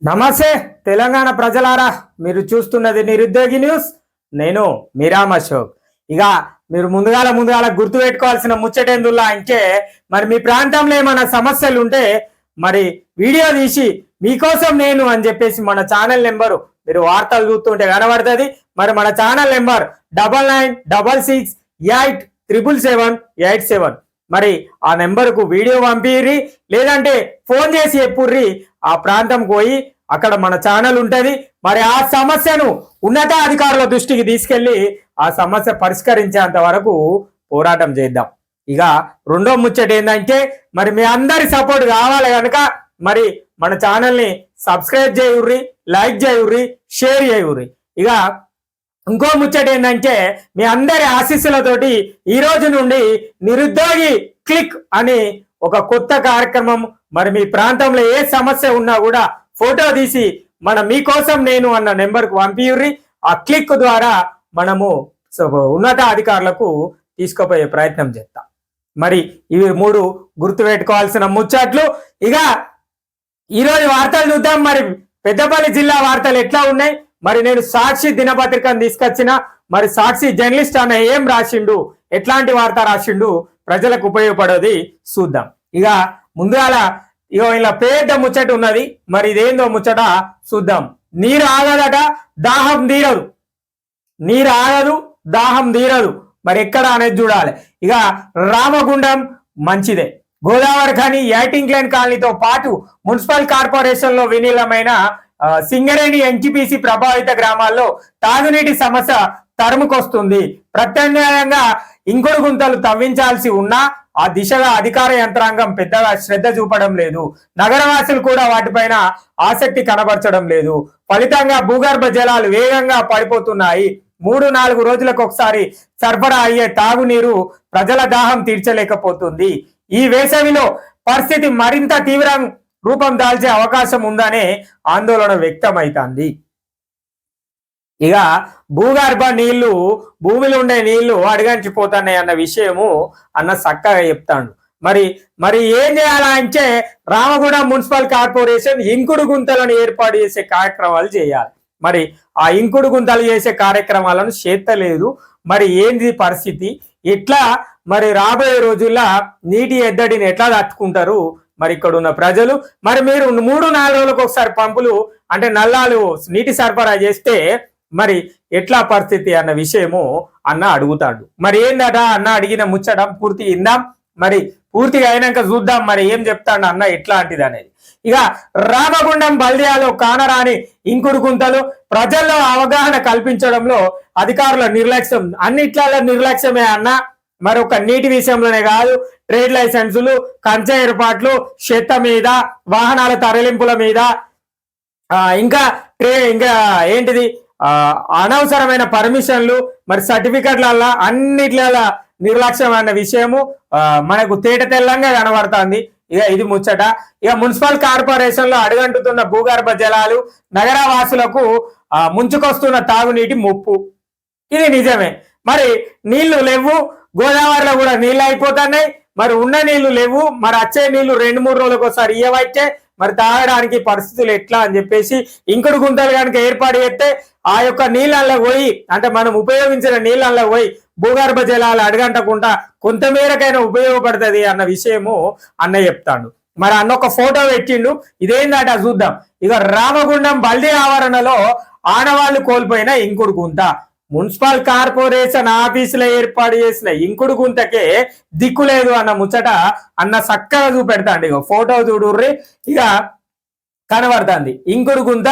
నమస్తే తెలంగాణ ప్రజలారా, మీరు చూస్తున్నది నిరుద్యోగి న్యూస్. నేను మీరామ్ అశోక్. ఇక మీరు ముందుగాల గుర్తు పెట్టుకోవాల్సిన ముచ్చటేందుల్లా అంటే, మరి మీ ప్రాంతంలో ఏమైనా సమస్యలు ఉంటే మరి వీడియో తీసి మీకోసం నేను అని చెప్పేసి మన ఛానల్ నెంబరు మీరు వార్తలు చూస్తుంటే కనబడుతుంది. మరి మన ఛానల్ నెంబర్ 9966887777. మరి ఆ నెంబర్కు వీడియో పంపిర్రి, లేదంటే ఫోన్ చేసి చెప్పుర్రి. ఆ ప్రాంతం పోయి అక్కడ మన ఛానల్ ఉంటుంది. మరి ఆ సమస్యను ఉన్నత అధికారుల దృష్టికి తీసుకెళ్లి ఆ సమస్య పరిష్కరించేంత వరకు పోరాటం చేద్దాం. ఇక రెండో ముచ్చట ఏంటంటే, మరి మీ అందరి సపోర్ట్ కావాలి కనుక మరి మన ఛానల్ని సబ్స్క్రైబ్ చేయుర్రి, లైక్ చేయుర్రి, షేర్ చేయుర్రి. ఇక ఇంకో ముచ్చట ఏంటంటే, మీ అందరి ఆశీస్సులతోటి ఈ రోజు నుండి నిరుద్యోగి క్లిక్ అని ఒక కొత్త కార్యక్రమం, మరి మీ ప్రాంతంలో ఏ సమస్య ఉన్నా కూడా ఫోటో తీసి మన మీకోసం నేను అన్న నెంబర్కు పంపియుర్రి. ఆ క్లిక్ ద్వారా మనము ఉన్నత అధికారులకు తీసుకుపోయే ప్రయత్నం చేస్తాం. మరి ఇవి మూడు గుర్తుపెట్టుకోవాల్సిన ముచ్చట్లు. ఇక ఈరోజు వార్తలు చూద్దాం. మరి పెద్దపల్లి జిల్లా వార్తలు ఎట్లా ఉన్నాయి? మరి నేను సాక్షి దినపత్రికను తీసుకొచ్చిన, మరి సాక్షి జర్నలిస్ట్ అన్న ఏం రాసిండు, ఎట్లాంటి వార్త రాసిండు, ప్రజలకు ఉపయోగపడేది చూద్దాం. ఇక ముందుగాల ఇలా పెద్ద ముచ్చట ఉన్నది. మరి ఇదేందో ముచ్చట చూద్దాం. నీరు ఆగదట, దాహం తీరదు. నీరు ఆగదు, దాహం తీరదు. మరి ఎక్కడ అనేది చూడాలి. ఇక రామగుండం మంచిదే. గోదావరి ఖని, యాటింగ్ లైన్ కాలనీతో పాటు మున్సిపల్ కార్పొరేషన్ లో విలీనమైన సింగరేణి ఎన్టీపీసీ ప్రభావిత గ్రామాల్లో తాగునీటి సమస్య తరుముకొస్తుంది. ప్రత్యామ్నాయంగా ఇంకుడు గుంతలు తవ్వించాల్సి ఉన్నా ఆ దిశగా అధికార యంత్రాంగం పెద్దగా శ్రద్ధ చూపడం లేదు. నగరవాసులు కూడా వాటిపైన ఆసక్తి కనబరచడం లేదు. ఫలితంగా భూగర్భ జలాలు వేగంగా పడిపోతున్నాయి. 3-4 రోజులకు ఒకసారి సరఫరా అయ్యే తాగునీరు ప్రజల దాహం తీర్చలేకపోతుంది. ఈ వేసవిలో పరిస్థితి మరింత తీవ్ర రూపం దాల్చే అవకాశం ఉందనే ఆందోళన వ్యక్తమైతుంది. ఇక భూగర్భ నీళ్లు, భూమిలో ఉండే నీళ్లు అడుగంటిపోతున్నాయి అన్న విషయము అన్న చక్కగా చెప్తాడు. మరి ఏం చేయాలంటే, రామగుండం మున్సిపల్ కార్పొరేషన్ ఇంకుడు గుంతలను ఏర్పాటు చేసే కార్యక్రమాలు చేయాలి. మరి ఆ ఇంకుడు గుంతలు చేసే కార్యక్రమాలను చేస్తలేదు. మరి ఏంది పరిస్థితి, ఎట్లా మరి రాబోయే రోజుల్లో నీటి ఎద్దడిని ఎట్లా తట్టుకుంటారు మరి ఇక్కడ ఉన్న ప్రజలు? మరి మీరు 3-4 రోజులకు ఒకసారి పంపులు అంటే నల్లాలు నీటి సరఫరా చేస్తే మరి ఎట్లా పరిస్థితి అన్న విషయము అన్న అడుగుతాడు. మరి ఏందట అన్న అడిగిన ముచ్చడం పూర్తి ఇందాం. మరి పూర్తిగా అయినాక చూద్దాం మరి ఏం చెప్తాడు అన్న ఎట్లాంటిది అనేది. ఇక రామగుండం బల్దియాలో కానరాని ఇంకుడు గుంతలు, ప్రజల్లో అవగాహన కల్పించడంలో అధికారుల నిర్లక్ష్యం. అన్నిట్లలో నిర్లక్ష్యమే అన్న. మరి ఒక నీటి విషయంలోనే కాదు, ట్రేడ్ లైసెన్సులు, కంచె ఏర్పాట్లు, చెత్త మీద, వాహనాల తరలింపుల మీద, ఇంకా ఏంటిది అనవసరమైన పర్మిషన్లు, మరి సర్టిఫికెట్ల అన్నిట్ల నిర్లక్ష్యం అన్న విషయము మనకు తేట తెల్లంగా కనబడుతుంది. ఇక ఇది ముచ్చట. ఇక మున్సిపల్ కార్పొరేషన్ లో అడుగంటుతున్న భూగర్భ జలాలు నగరవాసులకు ముంచుకొస్తున్న తాగునీటి ముప్పు. ఇది నిజమే. మరి నీళ్లు లేవు, గోదావరిలో కూడా నీళ్ళు అయిపోతున్నాయి. మరి ఉన్న నీళ్లు లేవు. మరి వచ్చే నీళ్లు 2-3 రోజులకు ఒకసారి ఇయ్యవైతే మరి తాగడానికి పరిస్థితులు ఎట్లా అని చెప్పేసి ఇంకుడు గుంతలు కనుక ఏర్పాటు చేస్తే ఆ యొక్క నీళ్ళల్లో పోయి, అంటే మనం ఉపయోగించిన నీళ్ళల్లో పోయి భూగర్భ జలాలు అడగంటకుండా కొంతమేరకైనా ఉపయోగపడుతుంది అన్న విషయము అన్న చెప్తాడు. మరి అన్న ఒక ఫోటో పెట్టిండు, ఇదేందట చూద్దాం. ఇక రామగుండం బల్దీ ఆవరణలో ఆనవాళ్లు కోల్పోయిన ఇంకుడు గుంత. మున్సిపల్ కార్పొరేషన్ ఆఫీసులో ఏర్పాటు చేసిన ఇంకుడు గుంతకే దిక్కులేదు అన్న ముచ్చట అన్న చక్కగా చూపెడతాండి. ఇక ఫోటో చూడుర్రి, ఇక కనబడుతుంది ఇంకుడు గుంత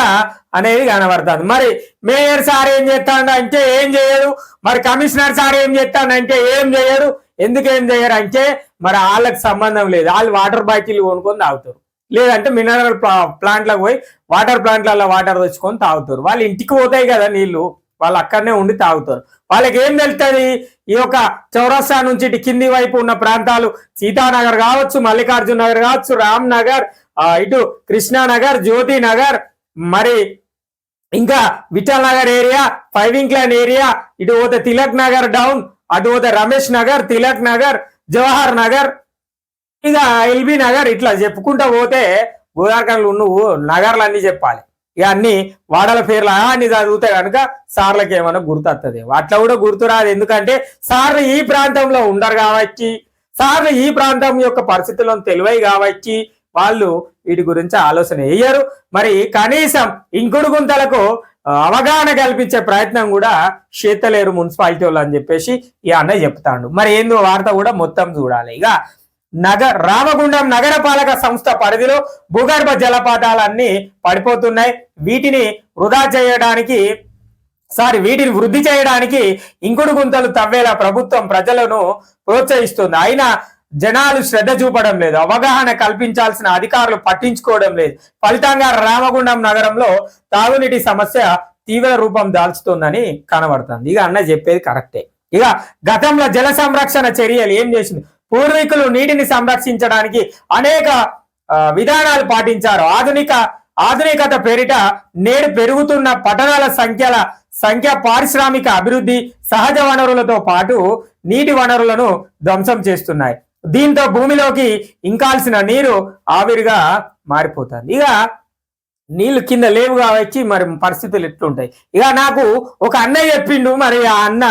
అనేది కనబడుతుంది. మరి మేయర్ సార్ ఏం చేస్తాడు అంటే ఏం చేయడు. మరి కమిషనర్ సార్ ఏం చేస్తాడంటే ఏం చేయడు. ఎందుకేం చేయరు అంటే మరి వాళ్ళకి సంబంధం లేదు. వాళ్ళు వాటర్ బాటిల్ కొనుక్కొని తాగుతారు, లేదంటే మినరల్ ప్లాంట్లకు పోయి వాటర్ ప్లాంట్లలో వాటర్ తెచ్చుకొని తాగుతారు. వాళ్ళు ఇంటికి పోతాయి కదా నీళ్లు, వాళ్ళు అక్కడనే ఉండి తాగుతారు. వాళ్ళకి ఏం తెలుస్తుంది? ఈ యొక్క చౌరస్తా నుంచి ఇటు కింది వైపు ఉన్న ప్రాంతాలు, సీతానగర్ కావచ్చు, మల్లికార్జున నగర్ కావచ్చు, రామ్ నగర్, ఇటు కృష్ణానగర్, జ్యోతి నగర్, మరి ఇంకా విఠల్ నగర్ ఏరియా, ఫైవింగ్ లైన్ ఏరియా, ఇటు పోతే తిలక్ నగర్ డౌన్, అటు పోతే రమేష్ నగర్, తిలక్ నగర్, జవహర్ నగర్, ఇక ఎల్బీ నగర్, ఇట్లా చెప్పుకుంటూ పోతే గోదావరిఖండ్లు నువ్వు నగర్లు అన్ని చెప్పాలి. ఇక అన్ని వాడల పేర్లు అన్ని చదివితే కనుక సార్లకి ఏమైనా గుర్తొస్తుంది. అట్లా కూడా గుర్తురాదు. ఎందుకంటే సార్లు ఈ ప్రాంతంలో ఉండరు కాబట్టి, సార్లు ఈ ప్రాంతం యొక్క పరిస్థితులను తెలివై కాబట్టి వాళ్ళు వీటి గురించి ఆలోచన వేయరు. మరి కనీసం ఇంకుడు గుంతలకు అవగాహన కల్పించే ప్రయత్నం కూడా చేతలేరు మున్సిపాలిటీ వాళ్ళు అని చెప్పేసి ఈ అన్నయ్య చెప్తాడు. మరి ఏందో వార్త కూడా మొత్తం చూడాలి. ఇక రామగుండం నగరపాలక సంస్థ పరిధిలో భూగర్భ జలపాతాలన్నీ పడిపోతున్నాయి. వీటిని వృద్ధి చేయడానికి ఇంకుడు గుంతలు తవ్వేలా ప్రభుత్వం ప్రజలను ప్రోత్సహిస్తుంది. అయినా జనాలు శ్రద్ధ చూపడం లేదు, అవగాహన కల్పించాల్సిన అధికారులు పట్టించుకోవడం లేదు. ఫలితంగా రామగుండం నగరంలో తాగునీటి సమస్య తీవ్ర రూపం దాల్చుతుందని కనబడుతుంది. ఇక అన్న చెప్పేది కరెక్టే. ఇక గతంలో జల సంరక్షణ చర్యలు ఏం చేసింది? పూర్వీకులు నీటిని సంరక్షించడానికి అనేక విధానాలు పాటించారు. ఆధునికత పేరిట నేడు పెరుగుతున్న పట్టణాల సంఖ్య పారిశ్రామిక అభివృద్ధి సహజ వనరులతో పాటు నీటి వనరులను ధ్వంసం చేస్తున్నాయి. దీంతో భూమిలోకి ఇంకాల్సిన నీరు ఆవిరిగా మారిపోతుంది. ఇక నీళ్లు కింద లేవు కాబట్టి మరి పరిస్థితులు ఎట్లుంటాయి. ఇక నాకు ఒక అన్నయ్య చెప్పిండు, మరి ఆ అన్న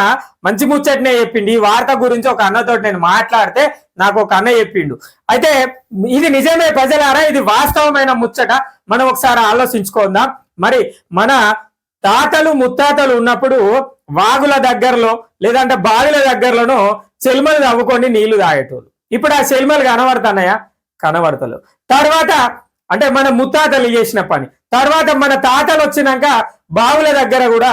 మంచి ముచ్చటనే చెప్పిండు. ఈ వార్త గురించి ఒక అన్నతో నేను మాట్లాడితే నాకు ఒక అన్నయ్య చెప్పిండు. అయితే ఇది నిజమే ప్రజలారా, ఇది వాస్తవమైన ముచ్చట. మనం ఒకసారి ఆలోచించుకుందాం. మరి మన తాతలు ముత్తాతలు ఉన్నప్పుడు వాగుల దగ్గరలో లేదంటే బావిల దగ్గరలోనో చెల్మలు తవ్వుకొని నీళ్లు తాగేటోళ్ళు. ఇప్పుడు ఆ చెల్మలు కనబడుతున్నాయా? కనబడతలు. తర్వాత అంటే మన ముత్తాతలు చేసిన పని తర్వాత మన తాతలు వచ్చినాక బావుల దగ్గర కూడా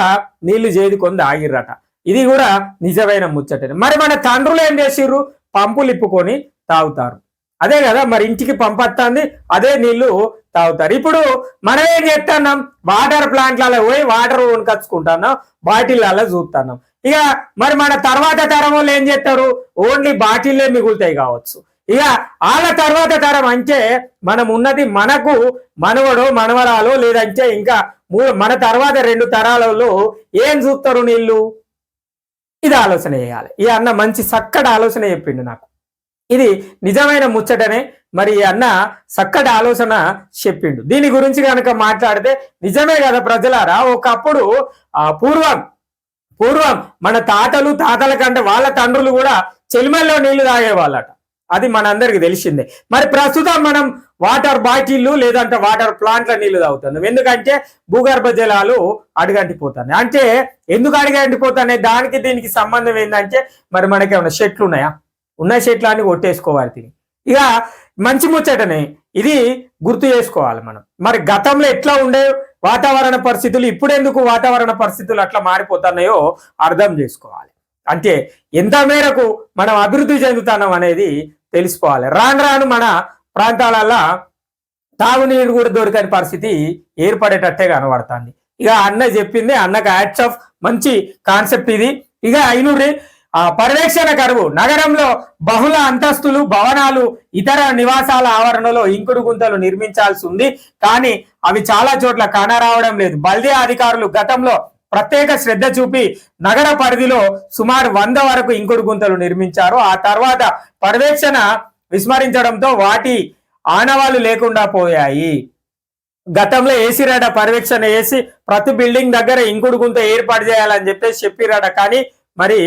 నీళ్లు చేదుకొని తాగిర్రట. ఇది కూడా నిజమైన ముచ్చట. మరి మన తండ్రులు ఏం చేసిర్రు? పంపులు ఇప్పుకొని తాగుతారు. అదే కదా మరి ఇంటికి పంపొస్తుంది, అదే నీళ్లు తాగుతారు. ఇప్పుడు మనం ఏం చేస్తున్నాం? వాటర్ ప్లాంట్లలో పోయి వాటర్ కొనుకొచ్చుకుంటున్నాం, బాటిళ్ళలో చూస్తున్నాం. ఇక మరి మన తర్వాత తరం వాళ్ళు ఏం చేస్తారు? ఓన్లీ బాటిల్లే మిగులుతాయి కావచ్చు. ఇక వాళ్ళ తర్వాత తరం అంటే మనం ఉన్నది మనకు మనవడో మనవరాలో లేదంటే ఇంకా మన తర్వాత 2 తరాలలో ఏం చూస్తారు నీళ్ళు? ఇది ఆలోచన చేయాలి. ఈ అన్న మంచి చక్కటి ఆలోచన చెప్పిండు నాకు. ఇది నిజమైన ముచ్చటనే. మరి ఈ అన్న చక్కటి ఆలోచన చెప్పిండు. దీని గురించి కనుక మాట్లాడితే నిజమే కదా ప్రజలారా. ఒకప్పుడు పూర్వం మన తాతల కంటే వాళ్ళ తండ్రులు కూడా చెలిమల్లో నీళ్లు తాగేవాళ్ళట. అది మనందరికి తెలిసిందే. మరి ప్రస్తుతం మనం వాటర్ బాటిళ్ళు లేదంటే వాటర్ ప్లాంట్ల నీళ్లు తాగుతున్నాం. ఎందుకంటే భూగర్భ జలాలు అడుగంటిపోతున్నాయి. అంటే ఎందుకు అడుగంటిపోతున్నాయి? దానికి దీనికి సంబంధం ఏంటంటే మరి మనకి ఏమైనా చెట్లు ఉన్నాయా? ఉన్న చెట్లు అని కొట్టేసుకోవాలి తిని. ఇక మంచి ముచ్చటనే, ఇది గుర్తు చేసుకోవాలి మనం. మరి గతంలో ఎట్లా ఉండే వాతావరణ పరిస్థితులు, ఇప్పుడెందుకు వాతావరణ పరిస్థితులు అట్లా మారిపోతున్నాయో అర్థం చేసుకోవాలి. అంటే ఎంత మేరకు మనం అభివృద్ధి చెందుతున్నాం అనేది తెలుసుకోవాలి. రాను మన ప్రాంతాలలో తాగునీరు కూడా దొరకని పరిస్థితి ఏర్పడేటట్టే కనబడుతుంది. ఇక అన్న చెప్పింది, అన్నకు హ్యాట్స్ ఆఫ్. మంచి కాన్సెప్ట్ ఇది. ఇక ఐనూరి పర్యవేక్షణ కరువు. నగరంలో బహుళ అంతస్తులు భవనాలు ఇతర నివాసాల ఆవరణలో ఇంకుడు గుంతలు నిర్మించాల్సి ఉంది. కానీ అవి చాలా చోట్ల కానరావడం లేదు. బల్దియా అధికారులు గతంలో ప్రత్యేక శ్రద్ధ చూపి నగర పరిధిలో సుమారు 100 వరకు ఇంకుడు గుంతలు నిర్మించారు. ఆ తర్వాత పర్యవేక్షణ విస్మరించడంతో వాటి ఆనవాళ్లు లేకుండా పోయాయి. గతంలో ఏసీరాడ పర్యవేక్షణ చేసి ప్రతి బిల్డింగ్ దగ్గర ఇంకుడు గుంత ఏర్పాటు చేయాలని చెప్పిరాడ. కానీ మరి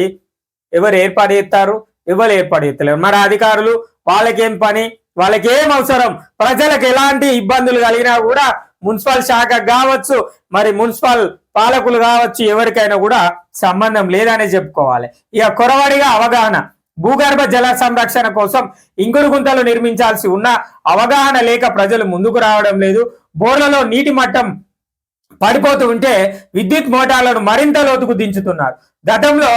ఎవరు ఏర్పాటు చేస్తారు? ఎవరు ఏర్పాటు చేస్తలేరు. మరి అధికారులు వాళ్ళకేం పని? వాళ్ళకేం అవసరం? ప్రజలకు ఎలాంటి ఇబ్బందులు కలిగినా కూడా మున్సిపల్ శాఖ కావచ్చు, మరి మున్సిపల్ పాలకులు కావచ్చు, ఎవరికైనా కూడా సంబంధం లేదనే చెప్పుకోవాలి. ఇక కొరవడిగా అవగాహన. భూగర్భ జల సంరక్షణ కోసం ఇంకుడు గుంతలు నిర్మించాల్సి ఉన్న అవగాహన లేక ప్రజలు ముందుకు రావడం లేదు. బోర్లలో నీటి మట్టం పడిపోతూ ఉంటే విద్యుత్ మోటార్లను మరింత లోతుకు దించుతున్నారు. గతంలో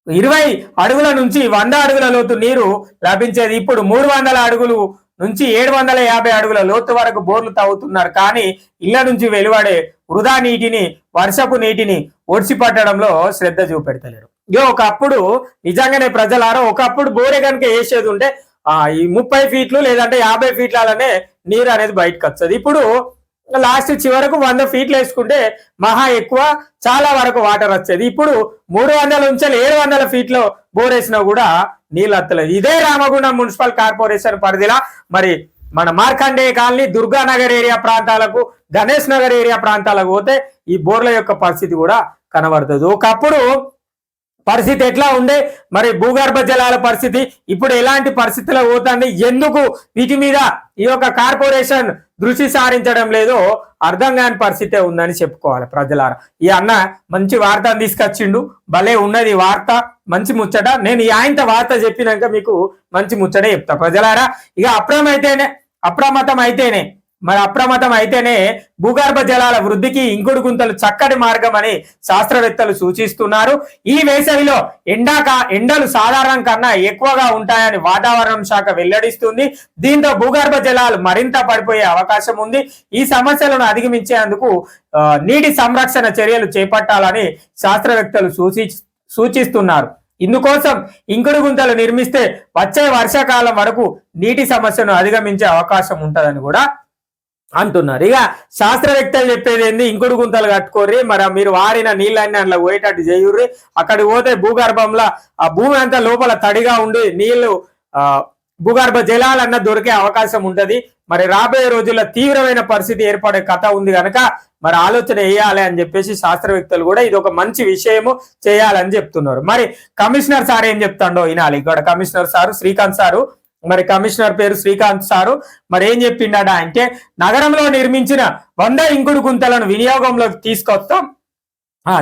20 అడుగుల నుంచి 100 అడుగుల లోతు నీరు లభించేది. ఇప్పుడు 300 అడుగులు నుంచి 750 అడుగుల లోతు వరకు బోర్లు తవ్వుతున్నారు. కానీ ఇళ్ల నుంచి వెలువడే వృధా నీటిని, వర్షపు నీటిని ఒడిసిపట్టడంలో శ్రద్ధ చూపెడతలేరు. ఒకప్పుడు నిజంగానే ప్రజలారో, ఒకప్పుడు బోరే కనుక వేసేది ఉంటే ఈ 30 ఫీట్లు లేదంటే 50 ఫీట్లనే నీరు అనేది బయటకు వచ్చేది. ఇప్పుడు లాస్ట్ చివరకు 100 ఫీట్లు వేసుకుంటే మహా ఎక్కువ చాలా వరకు వాటర్ వచ్చేది. ఇప్పుడు 300 నుంచి 700 ఫీట్లో బోర్ వేసినా కూడా నీళ్ళు వస్తలేదు. ఇదే రామగుండం మున్సిపల్ కార్పొరేషన్ పరిధిలో మరి మన మార్కండేయ కాలనీ, దుర్గానగర్ ఏరియా ప్రాంతాలకు, గణేష్ నగర్ ఏరియా ప్రాంతాలకు పోతే ఈ బోర్ల యొక్క పరిస్థితి కూడా కనబడుతుంది. ఒకప్పుడు పరిస్థితి ఎట్లా ఉండే, మరి భూగర్భ జలాల పరిస్థితి ఇప్పుడు ఎలాంటి పరిస్థితుల్లో పోతుంది, ఎందుకు వీటి మీద ఈ యొక్క కార్పొరేషన్ దృష్టి సారించడం లేదో అర్థం కాని పరిస్థితే ఉందని చెప్పుకోవాలి ప్రజలారా. ఈ అన్న మంచి వార్తను తీసుకొచ్చిండు, భలే ఉన్నది వార్త, మంచి ముచ్చట. నేను ఈ ఆయనతో వార్త చెప్పినాక మీకు మంచి ముచ్చటే చెప్తా ప్రజలారా. ఇక అప్రమత్తం అయితేనే భూగర్భ జలాల వృద్ధికి ఇంకుడు గుంతలు చక్కటి మార్గం అని శాస్త్రవేత్తలు సూచిస్తున్నారు. ఈ వేసవిలో ఎండలు సాధారణం కన్నా ఎక్కువగా ఉంటాయని వాతావరణం శాఖ వెల్లడిస్తుంది. దీంతో భూగర్భ జలాలు మరింత పడిపోయే అవకాశం ఉంది. ఈ సమస్యలను అధిగమించేందుకు నీటి సంరక్షణ చర్యలు చేపట్టాలని శాస్త్రవేత్తలు సూచిస్తున్నారు. ఇందుకోసం ఇంకుడు గుంతలు నిర్మిస్తే వచ్చే వర్షాకాలం వరకు నీటి సమస్యను అధిగమించే అవకాశం ఉంటుందని కూడా అంటున్నారు. ఇక శాస్త్రవేత్తలు చెప్పేది ఏంది, ఇంకుడు గుంతలు కట్టుకోర్రి, మరి మీరు వారిన నీళ్ళన్నీ అందులో పోయేటట్టు చేయుర్రి. అక్కడికి పోతే భూగర్భంలో ఆ భూమి అంతా లోపల తడిగా ఉండి నీళ్లు భూగర్భ జలాలన్న దొరికే అవకాశం ఉంటది. మరి రాబోయే రోజుల్లో తీవ్రమైన పరిస్థితి ఏర్పడే కథ ఉంది కనుక మరి ఆలోచన వేయాలి అని చెప్పేసి శాస్త్రవేత్తలు కూడా ఇది ఒక మంచి విషయము చేయాలని చెప్తున్నారు. మరి కమిషనర్ సార్ ఏం చెప్తాడో వినాలి. ఇక్కడ కమిషనర్ సారు శ్రీకాంత్ సారు, మరి కమిషనర్ పేరు శ్రీకాంత్ సారు మరి ఏం చెప్పిండట అంటే, నగరంలో నిర్మించిన 100 ఇంకుడు గుంతలను వినియోగంలోకి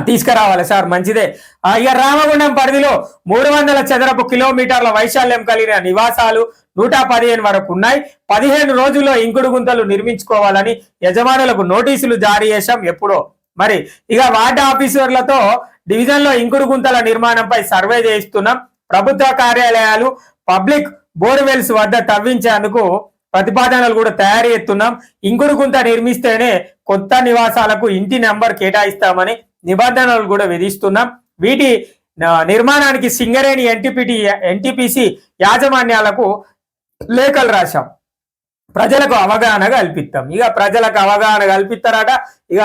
తీసుకురావాలి సార్, మంచిదే. ఇక రామగుండం పరిధిలో 300 చదరపు కిలోమీటర్ల వైశాల్యం కలిగిన నివాసాలు 115 వరకు ఉన్నాయి. 15 రోజుల్లో ఇంకుడు గుంతలు నిర్మించుకోవాలని యజమానులకు నోటీసులు జారీ చేశాం ఎప్పుడో. మరి ఇక వార్డు ఆఫీసర్లతో డివిజన్లో ఇంకుడు గుంతల నిర్మాణంపై సర్వే చేయిస్తున్నాం. ప్రభుత్వ కార్యాలయాలు, పబ్లిక్ బోర్వెల్స్ వద్ద తవ్వించేందుకు ప్రతిపాదనలు కూడా తయారు చేస్తున్నాం. ఇంకుడు గుంత నిర్మిస్తేనే కొత్త నివాసాలకు ఇంటి నెంబర్ కేటాయిస్తామని నిబంధనలు కూడా విధిస్తున్నాం. వీటి నిర్మాణానికి సింగరేణి ఎన్టీపీసీ యాజమాన్యాలకు లేఖలు రాశాం. ప్రజలకు అవగాహన కల్పిస్తాం. ఇక ప్రజలకు అవగాహన కల్పిస్తారట. ఇక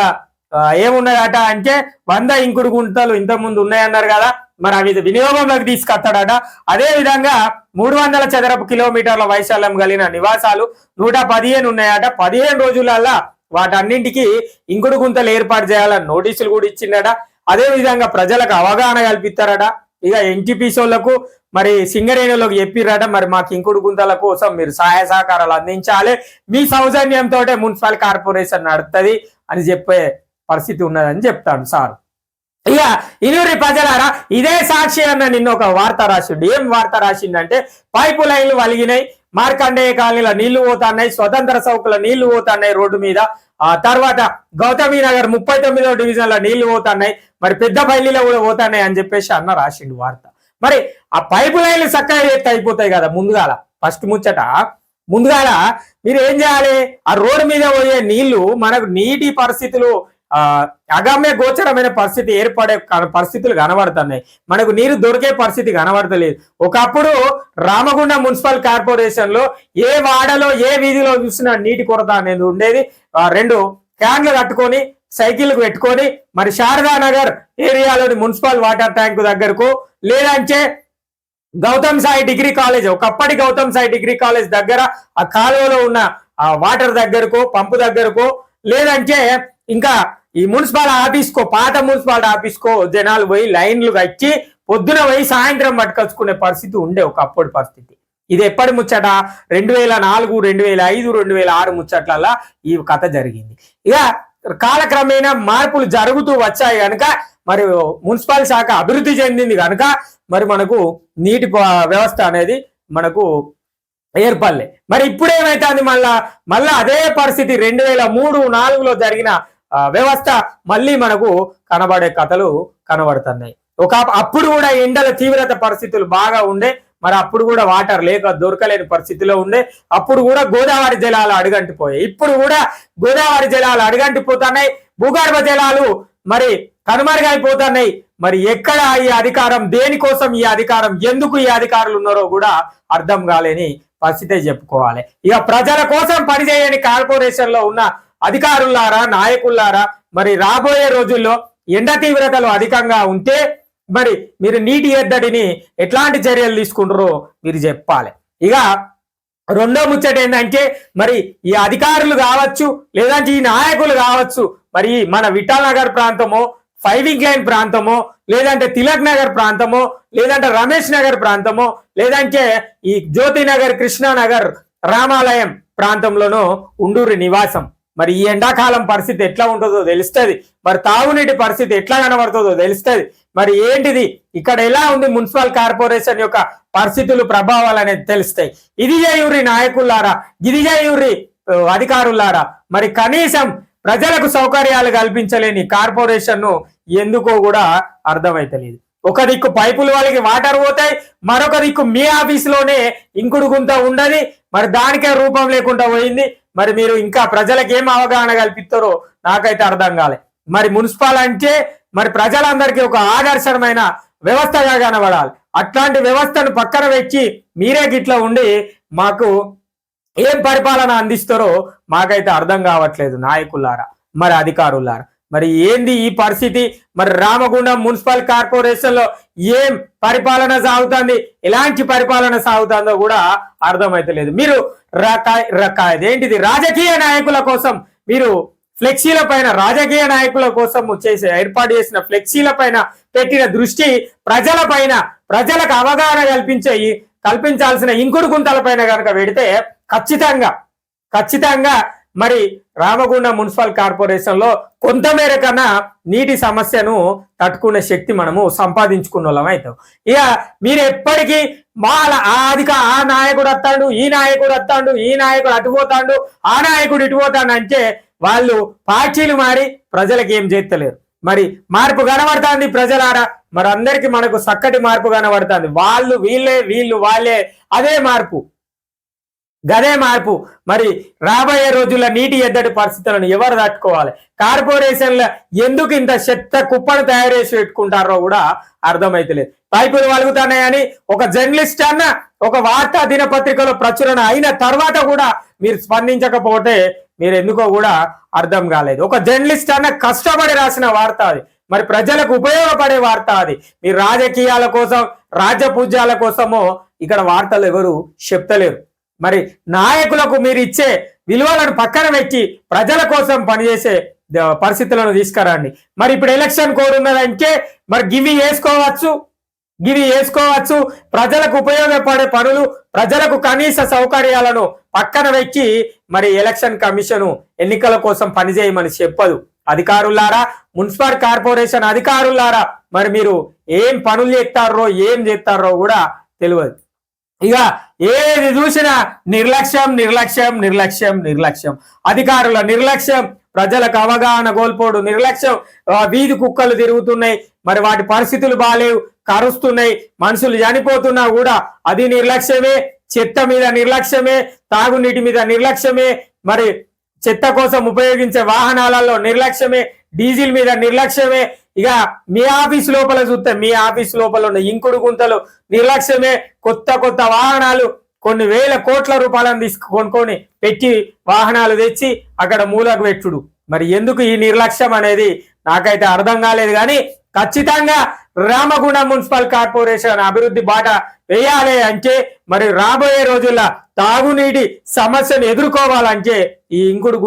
ఏమున్నదట అంటే 100 ఇంకుడు గుంతలు ఇంతకుముందు ఉన్నాయన్నారు కదా, మరి అవి వినియోగంలోకి తీసుకొస్తాడట. అదే విధంగా 300 చదరపు కిలోమీటర్ల వైశాల్యం కలిగిన నివాసాలు 115 ఉన్నాయట. 15 రోజులల్లా వాటన్నింటికి ఇంకుడు గుంతలు ఏర్పాటు చేయాలని నోటీసులు కూడా ఇచ్చిండట. అదే విధంగా ప్రజలకు అవగాహన కల్పిస్తారట. ఇక ఎన్టీపీసీలకు మరి సింగరేణులకు చెప్పిరట, మరి మాకు ఇంకుడు గుంతల కోసం మీరు సహాయ సహకారాలు అందించాలి, మీ సౌజన్యంతో మున్సిపల్ కార్పొరేషన్ నడుస్తుంది అని చెప్పే పరిస్థితి ఉన్నదని చెప్తాడు సార్. ఇక ఇనూరి ప్రజలారా, ఇదే సాక్షి అన్న నిన్న ఒక వార్త రాసిండు. ఏం వార్త రాసిండంటే, పైపు లైన్లు వలిగినాయి, మార్కండేయ కాలనీలో నీళ్లు పోతున్నాయి, స్వతంత్ర చౌకుల నీళ్లు పోతున్నాయి రోడ్డు మీద. ఆ తర్వాత గౌతమి నగర్ 39వ డివిజన్ లో నీళ్లు పోతున్నాయి, మరి పెద్దపల్లిలో కూడా పోతున్నాయి అని చెప్పేసి అన్న రాసిండు వార్త. మరి ఆ పైపు లైన్లు చక్కగా ఎత్తి అయిపోతాయి కదా. ఫస్ట్ ముచ్చట ముందుగాల మీరు ఏం చేయాలి, ఆ రోడ్డు మీద పోయే నీళ్లు మనకు నీటి పరిస్థితులు అగమ్య గోచరమైన పరిస్థితి ఏర్పడే పరిస్థితులు కనబడుతున్నాయి. మనకు నీరు దొరికే పరిస్థితి కనబడతలేదు. ఒకప్పుడు రామగుండం మున్సిపల్ కార్పొరేషన్ లో ఏ వాడలో ఏ వీధిలో చూసినా నీటి కొరత అనేది ఉండేది. 2 క్యాన్లు కట్టుకొని సైకిల్ పెట్టుకొని మరి శారదానగర్ ఏరియాలోని మున్సిపల్ వాటర్ ట్యాంక్ దగ్గరకు, లేదంటే గౌతమ్ సాయి డిగ్రీ కాలేజ్, ఒకప్పటి గౌతమ్ సాయి డిగ్రీ కాలేజ్ దగ్గర ఆ కాలువలో ఉన్న ఆ వాటర్ దగ్గరకు, పంపు దగ్గరకు, లేదంటే ఇంకా ఈ మున్సిపల్ ఆఫీస్కో, పాత మున్సిపల్ ఆఫీస్కో జనాలు పోయి లైన్లు కట్టి పొద్దున పోయి సాయంత్రం పట్టుకొచ్చుకునే పరిస్థితి ఉండే ఒకప్పుడు పరిస్థితి. ఇది ఎప్పటి ముచ్చట, 2004, 2005, 2006 ముచ్చట్లల్లా ఈ కథ జరిగింది. ఇక కాలక్రమేణా మార్పులు జరుగుతూ వచ్చాయి కనుక మరి మున్సిపల్ శాఖ అభివృద్ధి చెందింది కనుక మరి మనకు నీటి వ్యవస్థ అనేది మనకు ఏర్పడలే. మరి ఇప్పుడు ఏమైతుంది, మళ్ళా అదే పరిస్థితి 2003, 2004లో జరిగిన వ్యవస్థ మళ్ళీ మనకు కనబడే కథలు కనబడుతున్నాయి. అప్పుడు కూడా ఎండల తీవ్రత పరిస్థితులు బాగా ఉండే, మరి అప్పుడు కూడా వాటర్ లేక దొరకలేని పరిస్థితిలో ఉండే. అప్పుడు కూడా గోదావరి జలాలు అడుగంటిపోయాయి. ఇప్పుడు కూడా గోదావరి జలాలు అడుగంటిపోతున్నాయి, భూగర్భ జలాలు మరి కనుమరుగైపోతున్నాయి. మరి ఎక్కడ ఈ అధికారం, దేనికోసం ఈ అధికారం, ఎందుకు ఈ అధికారులు ఉన్నారో కూడా అర్థం కాలేని పరిస్థితే చెప్పుకోవాలి. ఇక ప్రజల కోసం పనిచేయని కార్పొరేషన్ లో ఉన్న అధికారులారా, నాయకులారా, మరి రాబోయే రోజుల్లో ఎండ తీవ్రతలు అధికంగా ఉంటే మరి మీరు నీటి ఎద్దడిని ఎట్లాంటి చర్యలు తీసుకుంటారో మీరు చెప్పాలి. ఇక రెండో ముచ్చట ఏంటంటే మరి ఈ అధికారులు కావచ్చు లేదంటే ఈ నాయకులు కావచ్చు మరి మన విఠల్ నగర్ ప్రాంతమో ఫైవింగ్ లైన్ ప్రాంతమో లేదంటే తిలక్ నగర్ ప్రాంతమో లేదంటే రమేష్ నగర్ ప్రాంతమో లేదంటే ఈ జ్యోతి నగర్ కృష్ణానగర్ రామాలయం ప్రాంతంలోనో ఉండూరి నివాసం. మరి ఈ ఎండాకాలం పరిస్థితి ఎట్లా ఉంటుందో తెలుస్తుంది, మరి తాగునీటి పరిస్థితి ఎట్లా కనబడుతుందో తెలుస్తుంది. మరి ఏంటిది ఇక్కడ ఎలా ఉంది మున్సిపల్ కార్పొరేషన్ యొక్క పరిస్థితులు ప్రభావాలు అనేది తెలుస్తాయి. ఇది చేయుర్రి నాయకులారా, ఇది చేయుర్రి అధికారులారా. మరి కనీసం ప్రజలకు సౌకర్యాలు కల్పించలేని కార్పొరేషన్ ను ఎందుకో కూడా అర్థమైతలేదు. ఒక దిక్కు పైపులు వాళ్ళకి వాటర్ పోతాయి, మరొక దిక్కు మీ ఆఫీసులోనే ఇంకుడు గుంత ఉండదు. మరి దానికే రూపం లేకుండా పోయింది. మరి మీరు ఇంకా ప్రజలకు ఏం అవగాహన కల్పిస్తారో నాకైతే అర్థం కాలే. మరి మున్సిపల్ అంటే మరి ప్రజలందరికీ ఒక ఆదర్శమైన వ్యవస్థగా కనబడాలి. అట్లాంటి వ్యవస్థను పక్కన పెట్టి మీరే గిట్లా ఉండి మాకు ఏం పరిపాలన అందిస్తారో మాకైతే అర్థం కావట్లేదు నాయకులారా, మరి అధికారులారా. మరి ఏంది ఈ పరిస్థితి? మరి రామగుండం మున్సిపల్ కార్పొరేషన్ లో ఏం పరిపాలన సాగుతుంది, ఎలాంటి పరిపాలన సాగుతుందో కూడా అర్థమైతలేదు. మీరు ఏంటిది రాజకీయ నాయకుల కోసం మీరు ఫ్లెక్సీల పైన, రాజకీయ నాయకుల కోసం ఏర్పాటు చేసిన ఫ్లెక్సీల పైన పెట్టిన దృష్టి ప్రజల పైన, ప్రజలకు అవగాహన కల్పించాల్సిన ఇంకుడు గుంతల పైన కనుక పెడితే ఖచ్చితంగా మరి రామగుండం మున్సిపల్ కార్పొరేషన్ లో కొంతమేర కన్నా నీటి సమస్యను తట్టుకునే శక్తి మనము సంపాదించుకున్న వాళ్ళం అవుతాం. ఇక మీరు ఎప్పటికీ ఆ నాయకుడు వస్తాడు, ఈ నాయకుడు వస్తాడు, ఈ నాయకుడు అటుపోతాడు, ఆ నాయకుడు ఇటుపోతాడు అంటే వాళ్ళు పార్టీలు మారి ప్రజలకు ఏం చేస్తలేరు. మరి మార్పు కనబడుతుంది ప్రజలారా. మరి అందరికి మనకు చక్కటి మార్పు కనబడుతుంది. వాళ్ళు వీళ్ళే, వీళ్ళు వాళ్ళే, అదే మార్పు, గదే మార్పు. మరి రాబోయే రోజుల్లో నీటి ఎద్దడి పరిస్థితులను ఎవరు తట్టుకోవాలి? కార్పొరేషన్ల ఎందుకు ఇంత చెత్త కుప్పను తయారు చేసి పెట్టుకుంటారో కూడా అర్థమైతలేదు. పైపులు వలుగుతున్నాయని ఒక జర్నలిస్ట్ అన్న ఒక వార్తా దినపత్రికలో ప్రచురణ అయిన తర్వాత కూడా మీరు స్పందించకపోతే మీరు ఎందుకో కూడా అర్థం కాలేదు. ఒక జర్నలిస్ట్ అన్న కష్టపడి రాసిన వార్త అది, మరి ప్రజలకు ఉపయోగపడే వార్త అది. మీరు రాజకీయాల కోసం, రాజ్యపూజ్యాల కోసమో ఇక్కడ వార్తలు ఎవరు చెప్తలేరు. మరి నాయకులకు మీరు ఇచ్చే విలువలను పక్కన పెట్టి ప్రజల కోసం పనిచేసే పరిస్థితులను తీసుకురండి. మరి ఇప్పుడు ఎలక్షన్ కోడ్ ఉన్నదంటే మరి గివి వేసుకోవచ్చు. ప్రజలకు ఉపయోగపడే పనులు, ప్రజలకు కనీస సౌకర్యాలను పక్కన పెట్టి మరి ఎలక్షన్ కమిషన్ ఎన్నికల కోసం పనిచేయమని చెప్పదు. అధికారులారా, మున్సిపల్ కార్పొరేషన్ అధికారులారా, మరి మీరు ఏం పనులు చేస్తారో కూడా తెలియదు. ఇక ఏది చూసినా నిర్లక్ష్యం, అధికారుల నిర్లక్ష్యం, ప్రజలకు అవగాహన కోల్పోడు నిర్లక్ష్యం. వీధి కుక్కలు తిరుగుతున్నాయి, మరి వాటి పరిస్థితులు బాలేవు, కరుస్తున్నాయి, మనుషులు చనిపోతున్నా కూడా అది నిర్లక్ష్యమే. చెత్త మీద నిర్లక్ష్యమే, తాగునీటి మీద నిర్లక్ష్యమే, మరి చెత్త కోసం ఉపయోగించే వాహనాలలో నిర్లక్ష్యమే, డీజిల్ మీద నిర్లక్ష్యమే. ఇక మీ ఆఫీస్ లోపల చూస్తే మీ ఆఫీస్ లోపల ఉన్న ఇంకుడు గుంతలు నిర్లక్ష్యమే. కొత్త వాహనాలు కొన్ని వేల కోట్ల రూపాయలను కొనుక్కొని పెట్టి వాహనాలు తెచ్చి అక్కడ మూలకు పెట్టుడు. మరి ఎందుకు ఈ నిర్లక్ష్యం అనేది నాకైతే అర్థం కాలేదు. కానీ ఖచ్చితంగా రామగుండం మున్సిపల్ కార్పొరేషన్ అభివృద్ధి బాట వేయాలి అంటే మరి రాబోయే రోజుల్లో తాగునీటి సమస్యను ఎదుర్కోవాలంటే ఈ ఇంకుడు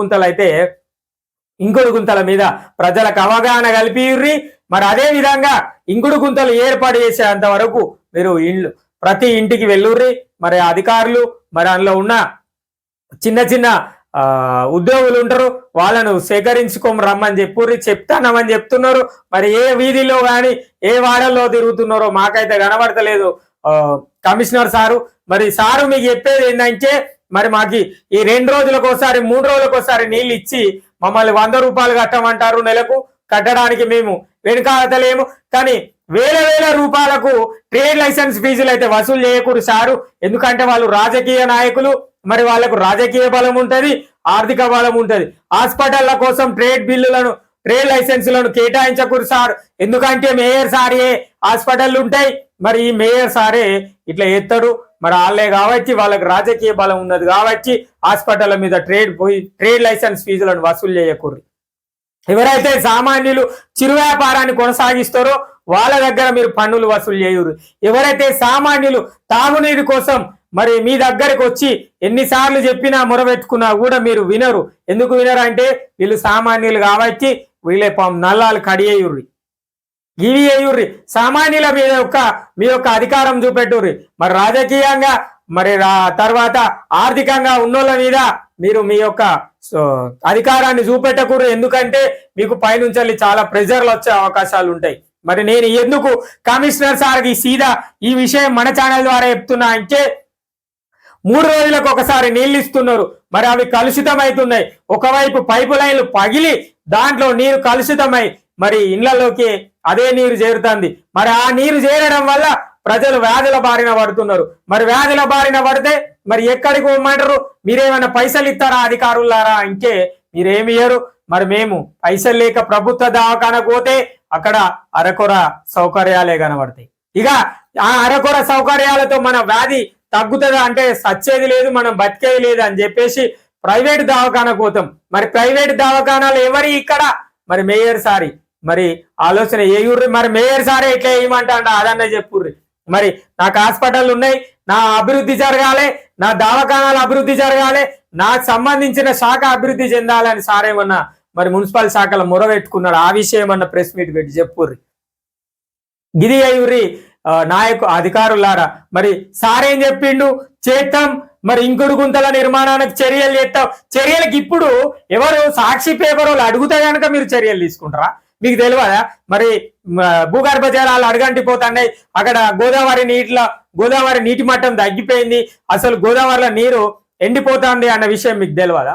గుంతల మీద ప్రజలకు అవగాహన కల్పిర్రి. మరి అదే విధంగా ఇంకుడు గుంతలు ఏర్పాటు చేసేంత వరకు మీరు ప్రతి ఇంటికి వెళ్ళుర్రి. మరి అధికారులు, మరి అందులో ఉన్న చిన్న ఉద్యోగులు ఉంటారు, వాళ్ళను రమ్మని చెప్తానమని చెప్తున్నారు. మరి ఏ వీధిలో కానీ ఏ వాడల్లో తిరుగుతున్నారో మాకైతే కనబడతలేదు కమిషనర్ సారు. మరి సారు మీకు చెప్పేది ఏంటంటే మరి మాకు ఈ 2 రోజులకోసారి 3 రోజులకోసారి నీళ్ళు ఇచ్చి మమ్మల్ని 100 రూపాయలు కట్టమంటారు నెలకు. కట్టడానికి మేము వెనుకాడతలేము, కానీ వేల రూపాయలకు ట్రేడ్ లైసెన్స్ ఫీజులు అయితే వసూలు చేయకూడదు సారు. ఎందుకంటే వాళ్ళు రాజకీయ నాయకులు, మరి వాళ్ళకు రాజకీయ బలం ఉంటది, ఆర్థిక బలం ఉంటది. హాస్పిటళ్ల కోసం ట్రేడ్ లైసెన్సులను కేటాయించకూడదు సార్. ఎందుకంటే మేయర్ సారే హాస్పిటల్ ఉంటాయి, మరి ఈ మేయర్ సారే ఇట్లా ఎత్తాడు. మరి వాళ్ళే కాబట్టి వాళ్ళకి రాజకీయ బలం ఉన్నది కాబట్టి హాస్పిటల్ మీద ట్రేడ్ లైసెన్స్ ఫీజులను వసూలు చేయకూడదు. ఎవరైతే సామాన్యులు చిరు వ్యాపారాన్ని కొనసాగిస్తారో వాళ్ళ దగ్గర మీరు పన్నులు వసూలు చేయరు. ఎవరైతే సామాన్యులు తాగునీరు కోసం మరి మీ దగ్గరికి వచ్చి ఎన్నిసార్లు చెప్పినా మొరబెట్టుకున్నా కూడా మీరు వినరు. ఎందుకు వినరు అంటే వీళ్ళు సామాన్యులు కాబట్టి వీళ్ళే నల్లాలు కడియేయుర్రి, ఇవి అయ్యుర్రి. సామాన్యుల మీద మీ యొక్క అధికారం చూపెట్టుర్రి. మరి రాజకీయంగా మరి తర్వాత ఆర్థికంగా ఉన్నోళ్ళ మీద మీరు మీ యొక్క అధికారాన్ని చూపెట్టకూడదు. ఎందుకంటే మీకు పైనుంచి చాలా ప్రెజర్లు వచ్చే అవకాశాలు ఉంటాయి. మరి నేను ఎందుకు కమిషనర్ సార్కి సీదా ఈ విషయం మన ఛానల్ ద్వారా చెప్తున్నా అంటే 3 రోజులకు ఒకసారి నీళ్ళు ఇస్తున్నారు, మరి అవి కలుషితమవుతున్నాయి. ఒకవైపు పైపు లైన్లు పగిలి దాంట్లో నీరు కలుషితమై మరి ఇళ్లలోకి అదే నీరు చేరుతుంది. మరి ఆ నీరు చేరడం వల్ల ప్రజలు వ్యాధుల బారిన పడుతున్నారు. మరి వ్యాధుల బారిన పడితే మరి ఎక్కడికి పోమంటారు? మీరేమైనా పైసలు ఇస్తారా అధికారులారా? ఇంకే మీరేమి ఇయ్యరు. మరి మేము పైసలు లేక ప్రభుత్వ దవాఖానకు పోతే అక్కడ అరకొర సౌకర్యాలే కనబడతాయి. ఇక ఆ అరకొర సౌకర్యాలతో మన వ్యాధి తగ్గుతుందా అంటే సచ్చేది లేదు, మనం బతికేది లేదు అని చెప్పేసి ప్రైవేట్ దవాఖానకు పోతాం. మరి ప్రైవేట్ దవాఖానాలు ఎవరి ఇక్కడ? మరి మేయర్ సారి మరి ఆలోచన ఏయుర్రి. మరి మేయర్ సారే ఎట్లా వేయమంటా అదన్నా చెప్పుర్రి. మరి నాకు హాస్పిటల్ ఉన్నాయి, నా అభివృద్ధి జరగాలి, నా దవాఖానాల అభివృద్ధి జరగాలి, నాకు సంబంధించిన శాఖ అభివృద్ధి చెందాలని సారేమన్నా మరి మున్సిపల్ శాఖలో మొరబెట్టుకున్నాడు. ఆ విషయం అన్న ప్రెస్ మీట్ పెట్టి చెప్పుర్రి. గిది అయ్యుర్రి అధికారులారా. మరి సారేం చెప్పిండు? చేస్తాం, మరి ఇంకుడు గుంతల నిర్మాణానికి చర్యలు చేస్తాం. చర్యలకు ఇప్పుడు ఎవరు సాక్షి పేపర్ వాళ్ళు అడుగుతా కనుక మీరు చర్యలు తీసుకుంటారా? మీకు తెలియదా? మరి భూగర్భ జలాలు అడుగంటిపోతున్నాయి. అక్కడ గోదావరి నీటి మట్టం తగ్గిపోయింది. అసలు గోదావరిలో నీరు ఎండిపోతుంది అన్న విషయం మీకు తెలియదా?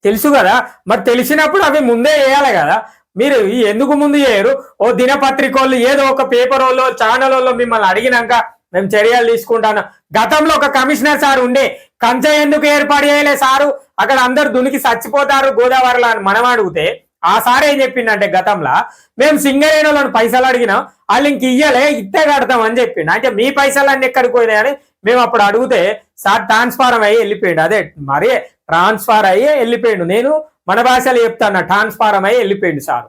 తెలుసు కదా. మరి తెలిసినప్పుడు అవి ముందే వేయాలి కదా. మీరు ఎందుకు ముందు చేయరు? ఓ దినపత్రికలు ఏదో ఒక పేపర్ వాళ్ళు ఛానల్ వాళ్ళు మిమ్మల్ని అడిగినాక మేము చర్యలు తీసుకుంటాను. గతంలో ఒక కమిషనర్ సార్ ఉండే, కంచె ఎందుకు ఏర్పాటు చేయలే సారు, అక్కడ అందరు దునికి చచ్చిపోతారు గోదావరిలో అని మనం అడిగితే ఆ సార్ ఏం చెప్పిండంటే గతంలో మేము సింగరేణులను పైసలు అడిగినాం, వాళ్ళు ఇంక ఇయ్యలే, ఇత్తే కడతాం అని చెప్పిండు. అంటే మీ పైసలన్నీ ఎక్కడికి పోయినాయని మేము అప్పుడు అడిగితే సార్ ట్రాన్స్ఫారం అయ్యి వెళ్ళిపోయాడు. అదే మరి ట్రాన్స్ఫర్ అయ్యి వెళ్ళిపోయాడు. నేను మన భాషలో చెప్తాను, ట్రాన్స్ఫారం అయ్యి వెళ్ళిపోయాడు సార్.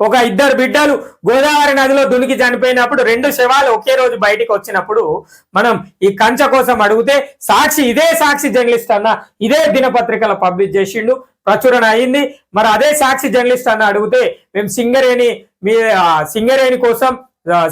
ఒక 2 బిడ్డలు గోదావరి నదిలో దునికి చనిపోయినప్పుడు 2 శవాలు ఒకే రోజు బయటికి వచ్చినప్పుడు మనం ఈ కంచె కోసం అడిగితే ఇదే సాక్షి జర్నలిస్ట్ అన్న ఇదే దినపత్రికలో పబ్లిష్ చేసిండు, ప్రచురణ అయింది. మరి అదే సాక్షి జర్నలిస్ట్ అన్న అడిగితే మేము సింగరేణి కోసం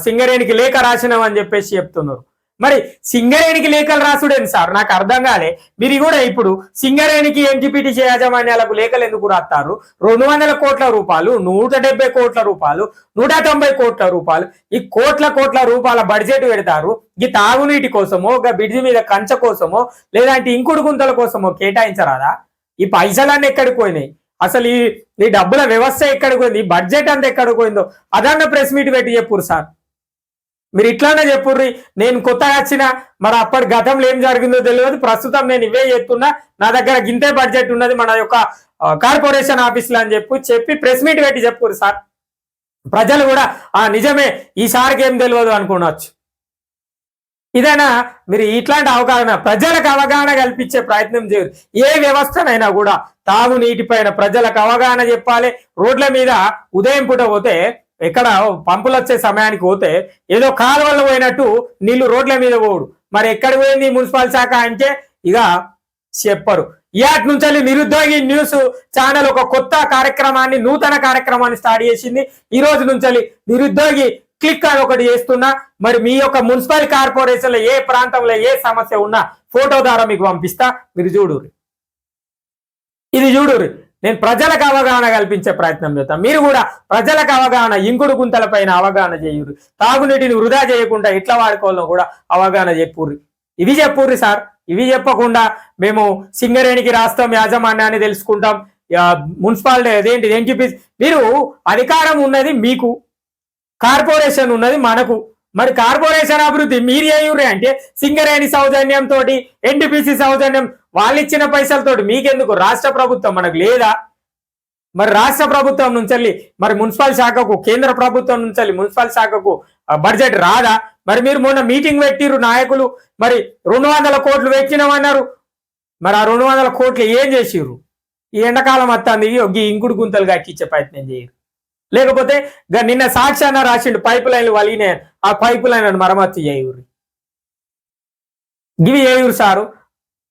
సింగరేణికి లేఖ రాసినాం అని చెప్పేసి చెప్తున్నారు. మరి సింగరేణికి లేఖలు రాసుడేంది సార్? నాకు అర్థం కాలే. మీరు కూడా ఇప్పుడు సింగరేణికి ఎన్టీపీటీసీ యాజమాన్యాలకు లేఖలు ఎందుకు రాస్తారు? 200 కోట్ల రూపాయలు, 170 కోట్ల రూపాయలు, 190 కోట్ల రూపాయలు, ఈ కోట్ల రూపాయల బడ్జెట్ పెడతారు. ఈ తాగునీటి కోసమో, ఒక బ్రిడ్జి మీద కంచె కోసమో, లేదంటే ఇంకుడు గుంతల కోసమో కేటాయించరాదా? ఈ పైసలన్నీ ఎక్కడికి పోయినాయి? అసలు ఈ డబ్బుల వ్యవస్థ ఎక్కడికి పోయింది? ఈ బడ్జెట్ అంతా ఎక్కడికి పోయిందో అదన్న ప్రెస్ మీట్ పెట్టి చెప్పురు సార్. మీరు ఇట్లానే చెప్పుర్రి. నేను కొత్తగా వచ్చిన, మరి అప్పటి గతంలో ఏం జరిగిందో తెలియదు, ప్రస్తుతం నేను ఇవే చెప్తున్నా, నా దగ్గర గింతే బడ్జెట్ ఉన్నది మన యొక్క కార్పొరేషన్ ఆఫీసులో అని చెప్పి ప్రెస్ మీట్ పెట్టి చెప్పుర్రి సార్. ప్రజలు కూడా నిజమే ఈసారికి ఏం తెలియదు అనుకోవచ్చు. ఇదైనా మీరు ఇట్లాంటి అవగాహన, ప్రజలకు అవగాహన కల్పించే ప్రయత్నం చేయరు. ఏ వ్యవస్థనైనా కూడా తాగునీటి పైన ప్రజలకు అవగాహన చెప్పాలి. రోడ్ల మీద ఉదయం పూట పోతే, ఎక్కడ పంపులు వచ్చే సమయానికి పోతే ఏదో కాలువల్లో పోయినట్టు నీళ్లు రోడ్ల మీద పోడు. మరి ఎక్కడ పోయింది మున్సిపల్ శాఖ అంటే ఇక చెప్పరు. ఇయాటి నుంచి నిరుద్యోగి న్యూస్ ఛానల్ ఒక కొత్త కార్యక్రమాన్ని, నూతన కార్యక్రమాన్ని స్టార్ట్ చేసింది. ఈ రోజు నుంచి నిరుద్యోగి క్లిక్ అని ఒకటి చేస్తున్నా. మరి మీ యొక్క మున్సిపల్ కార్పొరేషన్ లో ఏ ప్రాంతంలో ఏ సమస్య ఉన్నా ఫోటో ద్వారా మీకు పంపిస్తా, మీరు చూడుర్రి. ఇది చూడుర్రి. నేను ప్రజలకు అవగాహన కల్పించే ప్రయత్నం చేస్తాను. మీరు కూడా ప్రజలకు అవగాహన, ఇంకుడు గుంతల పైన అవగాహన చేయుర్రి. తాగునీటిని వృధా చేయకుండా ఎట్లా వాడుకోవాలో కూడా అవగాహన చెప్పుర్రి. ఇవి చెప్పుర్రి సార్. ఇవి చెప్పకుండా మేము సింగరేణికి రాస్తాం, యాజమాన్యాన్ని తెలుసుకుంటాం, మున్సిపాలిటీ అదేంటి ఎన్టీపీసీ, మీరు అధికారం ఉన్నది మీకు, కార్పొరేషన్ ఉన్నది మనకు. మరి కార్పొరేషన్ అభివృద్ధి మీరు చేయుర్రి అంటే సింగరేణి సౌజన్యంతో, ఎన్టీపీసీ సౌజన్యం, వాళ్ళు ఇచ్చిన పైసలతోటి మీకెందుకు? రాష్ట్ర ప్రభుత్వం మనకు లేదా? మరి రాష్ట్ర ప్రభుత్వం నుంచి మరి మున్సిపల్ శాఖకు, కేంద్ర ప్రభుత్వం నుంచి మున్సిపల్ శాఖకు బడ్జెట్ రాదా? మరి మీరు మొన్న మీటింగ్ పెట్టిరు నాయకులు, మరి 200 కోట్లు పెట్టినామన్నారు. మరి ఆ 200 కోట్లు ఏం చేసిర్రు? ఈ ఎండాకాలం వస్తుంది, ఈ ఇంకుడు గుంతలు కట్టించే ప్రయత్నం చేయరు. లేకపోతే నిన్న సాక్షి అన్న రాసిండు పైపు లైన్లు వలిగినాయి, ఆ పైపు లైన్ మరమ్మతు చేయుర్రి. గివి ఏయూరు సారు.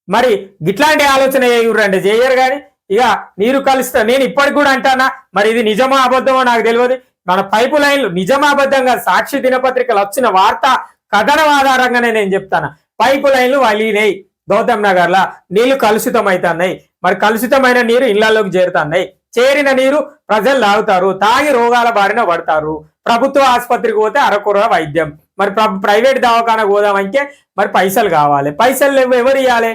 మరి గిట్లాంటి ఆలోచన ఏయూరు అంటే చేయరు కానీ ఇక నీరు కలుస్తా. నేను ఇప్పటికి కూడా అంటానా, మరి ఇది నిజమో అబద్ధమో నాకు తెలియదు. మన పైపు లైన్లు నిజమా అబద్ధంగా సాక్షి దినపత్రికలు వచ్చిన వార్త కథనం ఆధారంగానే నేను చెప్తాను. పైపు లైన్లు వలినాయి గౌతమ్ నగర్ లా, నీళ్లు కలుషితం అవుతున్నాయి. మరి కలుషితమైన నీరు ఇళ్లలోకి చేరుతున్నాయి. చేరిన నీరు ప్రజలు తాగుతారు, తాగి రోగాల బారిన పడతారు. ప్రభుత్వ ఆసుపత్రికి పోతే అరకొర వైద్యం. మరి ప్రైవేట్ దవాఖానకు పోదామంటే మరి పైసలు కావాలి. పైసలు ఎవరు ఇవ్వాలి?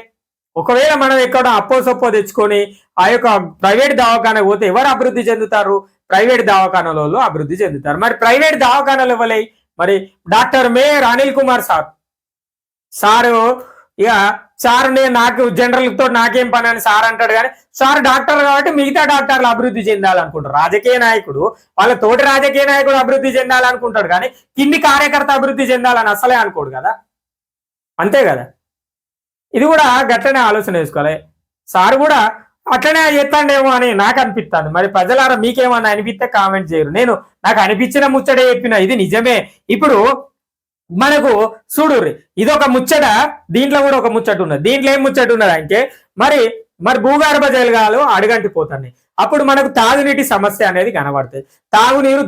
ఒకవేళ మనం ఎక్కడ అప్పో సొప్పో తెచ్చుకొని ఆ యొక్క ప్రైవేట్ దవాఖానకు పోతే ఎవరు అభివృద్ధి చెందుతారు? ప్రైవేట్ దవాఖానలలో అభివృద్ధి చెందుతారు. మరి ప్రైవేట్ దవాఖానలు ఇవ్వలే. మరి doctor mayor Anil Kumar sir ఇక సార్ నేను నాకు జనరల్ తో నాకేం పని అని సార్ అంటాడు. కానీ సార్ డాక్టర్ కాబట్టి మిగతా డాక్టర్లు అభివృద్ధి చెందాలనుకుంటారు. రాజకీయ నాయకుడు వాళ్ళ తోటి రాజకీయ నాయకుడు అభివృద్ధి చెందాలనుకుంటాడు, కానీ కింది కార్యకర్త అభివృద్ధి చెందాలని అసలే అనుకోడు కదా. అంతే కదా. ఇది కూడా గట్లనే ఆలోచన వేసుకోవాలి. సార్ కూడా అట్లనే చేస్తాడేమో అని నాకు అనిపిస్తాను. మరి ప్రజలారా మీకేమన్నా అనిపిస్తే కామెంట్ చేయరు. నేను నాకు అనిపించిన ముచ్చటే చెప్పిన, ఇది నిజమే. ఇప్పుడు మనకు చూడుర్రి, ఇదొక ముచ్చట, దీంట్లో కూడా ఒక ముచ్చట ఉన్నది. దీంట్లో ఏం ముచ్చట ఉన్నది అంటే మరి భూగర్భ జలాలు అడుగంటిపోతున్నాయి. అప్పుడు మనకు తాగునీటి సమస్య అనేది కనబడుతుంది. తాగునీరు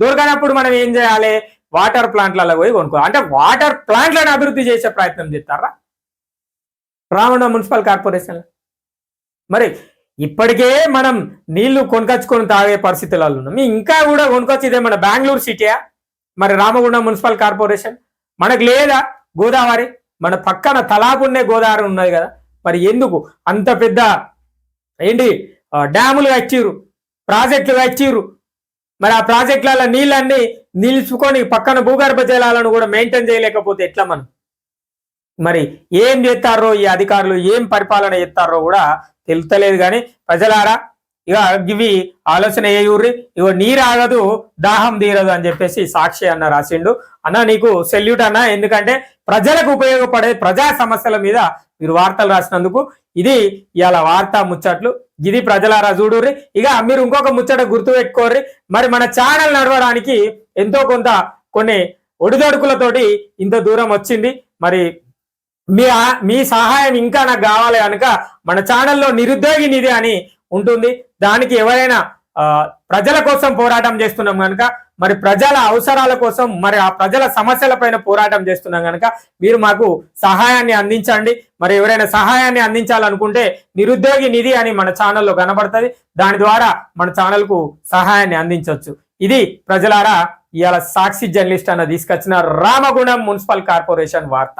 దొరకనప్పుడు మనం ఏం చేయాలి? వాటర్ ప్లాంట్లలో పోయి కొనుక్కోవాలి. అంటే వాటర్ ప్లాంట్లను అభివృద్ధి చేసే ప్రయత్నం చేస్తారా రామగుండం మున్సిపల్ కార్పొరేషన్? మరి ఇప్పటికే మనం నీళ్లు కొనుకొచ్చుకొని తాగే పరిస్థితులలో ఉన్నాం. ఇంకా కూడా కొనుకొచ్చి ఇదే మన బెంగళూరు సిటీయా? మరి రామగుండం మున్సిపల్ కార్పొరేషన్ మనకు లేదా? గోదావరి మన పక్కన తలాపున్నే గోదావరి ఉన్నది కదా. మరి ఎందుకు అంత పెద్ద ఏంటి డ్యాములు కట్టిరు, ప్రాజెక్టులు కట్టిరు. మరి ఆ ప్రాజెక్టులలో నీళ్ళన్నీ నిలుచుకొని పక్కన భూగర్భ జలాలను కూడా మెయింటైన్ చేయలేకపోతే ఎట్లా మనం? మరి ఏం చేస్తారో ఈ అధికారులు, ఏం పరిపాలన చేస్తారో కూడా తెలుస్తలేదు. కానీ ప్రజలారా ఇక ఇవి ఆలోచన ఏయూరి. ఇగో నీరు ఆగదు, దాహం తీరదు అని చెప్పేసి సాక్షి అన్న రాసిండు. అన్న నీకు సెల్యూట్ అన్న, ఎందుకంటే ప్రజలకు ఉపయోగపడే ప్రజా సమస్యల మీద మీరు వార్తలు రాసినందుకు. ఇది ఇవాళ వార్తా ముచ్చట్లు. ఇది ప్రజలారా చూడుర్రి. ఇక మీరు ఇంకొక ముచ్చట గుర్తు పెట్టుకోర్రి. మరి మన ఛానల్ నడవడానికి ఎంతో కొంత కొన్ని ఒడిదొడుకులతోటి ఇంత దూరం వచ్చింది. మరి మీ సహాయం ఇంకా నాకు కావాలి కనుక మన ఛానల్లో నిరుద్యోగి నిధి అని ఉంటుంది. దానికి ఎవరైనా ప్రజల కోసం పోరాటం చేస్తున్నాం కనుక, మరి ప్రజల అవసరాల కోసం, మరి ఆ ప్రజల సమస్యల పైన పోరాటం చేస్తున్నాం కనుక మీరు మాకు సహాయాన్ని అందించండి. మరి ఎవరైనా సహాయాన్ని అందించాలనుకుంటే నిరుద్యోగి నిధి అని మన ఛానల్లో కనబడుతుంది. దాని ద్వారా మన ఛానల్కు సహాయాన్ని అందించవచ్చు. ఇది ప్రజలారా ఇవాళ సాక్షి జర్నలిస్ట్ అన్న తీసుకొచ్చిన రామగుండం మున్సిపల్ కార్పొరేషన్ వార్త.